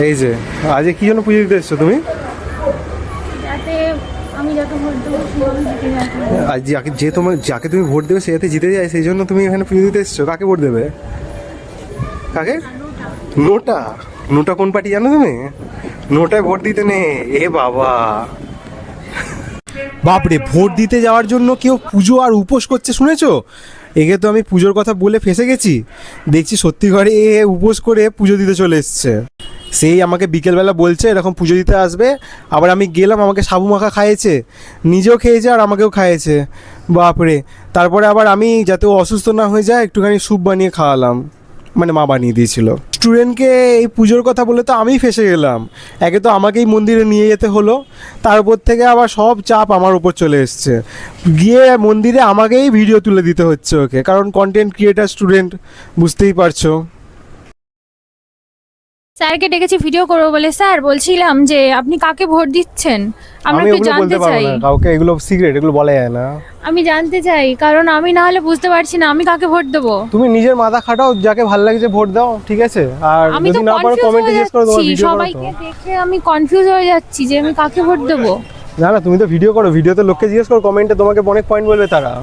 এই যে আজকে কি জন্য পুজো দিতে এসছো তুমি? যাতে আমি যাকে ভোট দেবো সে আমি জিতে যাবো। আজ যাকে তুমি ভোট দেবে সে যাতে জিতে যায় সেই জন্য তুমি এখানে পুজো দিতে এসছো। কাকে ভোট দেবে? কাকে? নোটা। নোটা কোন পার্টি জানো তুমি? নোটায় ভোট দিতে নেই। এ বাবা, বাপরে, ভোট দিতে যাওয়ার জন্য কেউ পুজো আর উপোস করছে শুনেছো? একে তো আমি পুজোর কথা বলে ফেঁসে গেছি, দেখছি সত্যি করে এ উপোস করে পুজো দিতে চলে এসছে। সেই আমাকে বিকেলবেলা বলছে এরকম পুজো দিতে আসবে, আবার আমি গেলাম, আমাকে সাবু মাখা খাইয়েছে, নিজেও খেয়েছে আর আমাকেও খাইয়েছে। বাপরে, তারপরে আবার আমি যাতে ও অসুস্থ না হয়ে যায় একটুখানি স্যুপ বানিয়ে খাওয়ালাম, মানে মা বানিয়ে দিয়েছিল। স্টুডেন্টকে এই পুজোর কথা বলে তো আমি ফেঁসে গেলাম। একে তো আমাকেই মন্দিরে নিয়ে যেতে হলো, তারপর থেকে আবার সব চাপ আমার উপর চলে এসছে। গিয়ে মন্দিরে আমাকেই ভিডিও তুলে দিতে হচ্ছে ওকে, কারণ কন্টেন্ট ক্রিয়েটার স্টুডেন্ট, বুঝতেই পারছো। স্যারকে ডেকেছি ভিডিও করবো বলে। স্যার বলছিলাম যে আপনি কাকে ভোট দিচ্ছেন আমরা আমি একটু ওগুলো জানতে বলতে পারবো চাই। না কাউকে, এগুলো সিক্রেট, এগুলো বলা যায় না। আমি জানতে চাই, কারণ আমি না হলে বুঝতে পারছি না আমি কাকে ভোট দেবো। তুমি নিজের মাথা খাটাও, যাকে ভালো লাগছে ভোট দাও, ঠিক আছে? আর আমি তো যদি না পারো কনফিউজ কমেন্টে হয়ে জিজ্ঞেস করো, তোমার যাচ্ছি, ভিডিও করো তো। সবাইকে দেখে আমি কনফিউজ হয়ে যাচ্ছি যে আমি কাকে ভোট দেবো। না না, তুমি তো ভিডিও করো, ভিডিওতে লোককে জিজ্ঞেস করো, কমেন্টে তোমাকে অনেক পয়েন্ট বলবে, তারা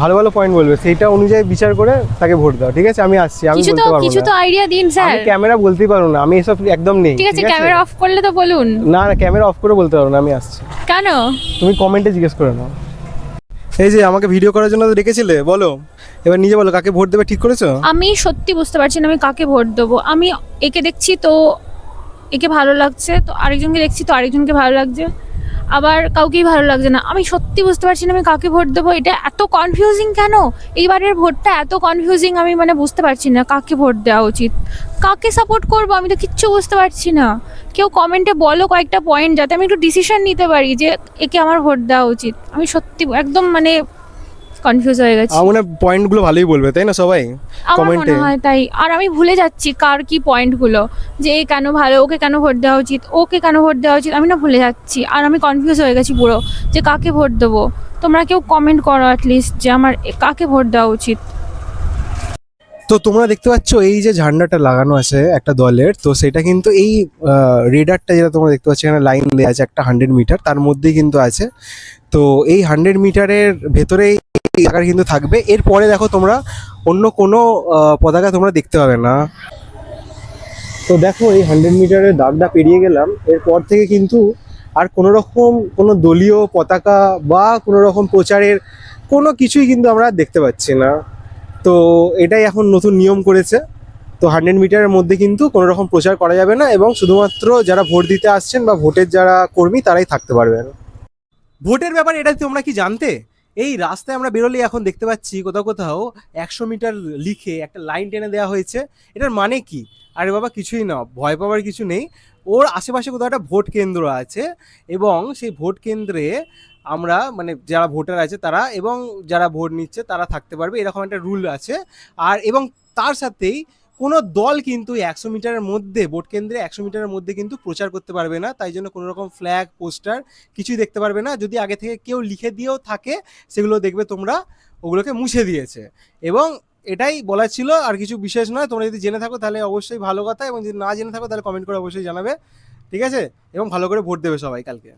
ভালো ভালো পয়েন্ট বলবে, সেইটা অনুযায়ী বিচার করে তাকে ভোট দাও, ঠিক আছে? আমি আসছি, আমি বলতে পারবো কিছু তো না। আইডিয়া দিন স্যার। আমি ক্যামেরা বলতেই পারবো না, আমি এসব একদম নেই। ঠিক আছে, ক্যামেরা অফ করলে তো বলুন। না না, ক্যামেরা অফ করে বলতে পারবো না, আমি আসছি। কেন? তুমি কমেন্টে জিজ্ঞেস করে নাও। এই যে আমাকে ভিডিও করার জন্য তো ডেকেছিলে, বলো এবার নিজে বলো কাকে ভোট দেবে ঠিক করেছো? আমি সত্যি বুঝতে পারছি না আমি কাকে ভোট দেবো। আমি একে দেখছি তো একে ভালো লাগছে, তো আরেকজনকে দেখছি তো আরেকজনকে ভালো লাগছে, আবার কাউকেই ভালো লাগছে না। আমি সত্যি বুঝতে পারছি না আমি কাকে ভোট দেবো। এটা এত কনফিউজিং কেন? এইবারের ভোটটা এত কনফিউজিং, আমি মানে বুঝতে পারছি না কাকে ভোট দেওয়া উচিত, কাকে সাপোর্ট করবো, আমি তো কিচ্ছু বুঝতে পারছি না। কেউ কমেন্টে বলো কয়েকটা পয়েন্ট যাতে আমি একটু ডিসিশন নিতে পারি যে একে আমার ভোট দেওয়া উচিত। আমি সত্যি একদম মানে কনফিউজ হয়ে গেছি। আমার মনে হয় পয়েন্টগুলো ভালোই বলবে, তাই না সবাই আমার কমেন্টে? মনে হয় তাই। আর আমি ভুলে যাচ্ছি কার কি পয়েন্টগুলো, যে এ কেন ভালো, ওকে কেন ভোট দেওয়া উচিত, ওকে কেন ভোট দেওয়া উচিত, আমি না ভুলে যাচ্ছি। আর আমি কনফিউজ হয়ে গেছি পুরো যে কাকে ভোট দেবো। তোমরা কেউ কমেন্ট করো অ্যাটলিস্ট যে আমার কাকে ভোট দেওয়া উচিত। তো তোমরা দেখতে পাচ্ছ এই যে ঝান্ডাটা লাগানো আছে একটা দলের, তো সেটা কিন্তু এই রেডারটা যেটা তোমরা দেখতে পাচ্ছ এখানে লাইন দেওয়া আছে একটা 100 মিটার, তার মধ্যেই কিন্তু আছে। তো এই 100 মিটারের ভেতরেই জায়গা কিন্তু থাকবে। এরপরে দেখো তোমরা অন্য কোনো পতাকা তোমরা দেখতে পাবে না। তো দেখো এই 100 মিটারের দাগটা পেরিয়ে গেলাম, এরপর থেকে কিন্তু আর কোনো রকম কোনো দলীয় পতাকা বা কোনো রকম প্রচারের কোনো কিছুই কিন্তু আমরা দেখতে পাচ্ছি না। তো এটাই এখন নতুন নিয়ম করেছে। তো 100 মিটারের মধ্যে কিন্তু কোনো রকম প্রচার করা যাবে না, এবং শুধুমাত্র যারা ভোট দিতে আসছেন বা ভোটের যারা কর্মী তারাই থাকতে পারবেন। ভোটের ব্যাপারে এটা তোমরা কি জানতে? এই রাস্তায় আমরা বেরোলেই এখন দেখতে পাচ্ছি কোথাও কোথাও 100 মিটার লিখে একটা লাইন টেনে দেওয়া হয়েছে। এটার মানে কি? আরে বাবা কিছুই না, ভয় পাওয়ার কিছু নেই। ওর আশেপাশে কোথাও একটা ভোট কেন্দ্র আছে, এবং সেই ভোট কেন্দ্রে আমরা মানে যারা ভোটার আছে তারা এবং যারা ভোট নিচ্ছে তারা থাকতে পারবে, এরকম একটা রুল আছে। আর এবং তার সাথেই কোনো দল কিন্তু 100 মিটারের মধ্যে, ভোট কেন্দ্রে 100 মিটারের মধ্যে কিন্তু প্রচার করতে পারবে না। তাই জন্য কোনো রকম ফ্ল্যাগ পোস্টার কিছুই দেখতে পারবে না। যদি আগে থেকে কেউ লিখে দিয়েও থাকে সেগুলো দেখবে তোমরা ওগুলোকে মুছে দিয়েছে। এবং এটাই বলার ছিল, আর কিছু বিশেষ নয়। তোমরা যদি জেনে থাকো তাহলে অবশ্যই ভালো কথা, এবং যদি না জেনে থাকো তাহলে কমেন্ট করে অবশ্যই জানাবে, ঠিক আছে? এবং ভালো করে ভোট দেবে সবাই কালকে।